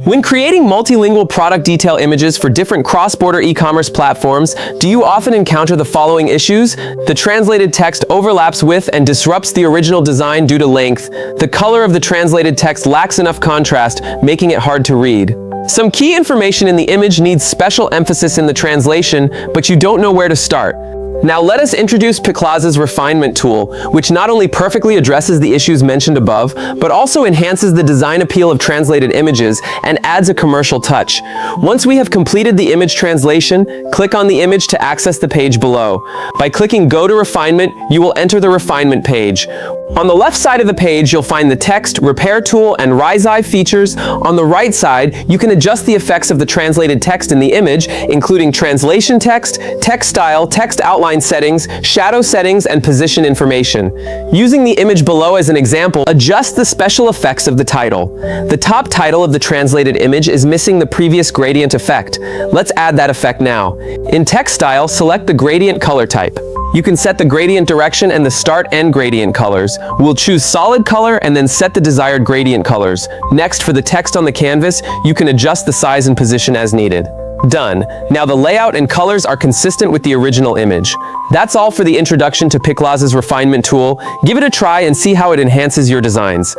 When creating multilingual product detail images for different cross-border e-commerce platforms, do you often encounter the following issues? The translated text overlaps with and disrupts the original design due to length. The color of the translated text lacks enough contrast, making it hard to read. Some key information in the image needs special emphasis in the translation, but you don't know where to start. Now let us introduce Piclaza's refinement tool, which not only perfectly addresses the issues mentioned above, but also enhances the design appeal of translated images and adds a commercial touch. Once we have completed the image translation, click on the image to access the page below. By clicking Go to Refinement, you will enter the refinement page. On the left side of the page, you'll find the text, repair tool, and Rise Eye features. On the right side, you can adjust the effects of the translated text in the image, including translation text, text style, text outline settings, shadow settings, and position information. Using the image below as an example, adjust the special effects of the title. The top title of the translated image is missing the previous gradient effect. Let's add that effect now. In text style, select the gradient color type. You can set the gradient direction and the start-end gradient colors. We'll choose solid color and then set the desired gradient colors. Next, for the text on the canvas, you can adjust the size and position as needed. Done. Now the layout and colors are consistent with the original image. That's all for the introduction to Piclaza's refinement tool. Give it a try and see how it enhances your designs.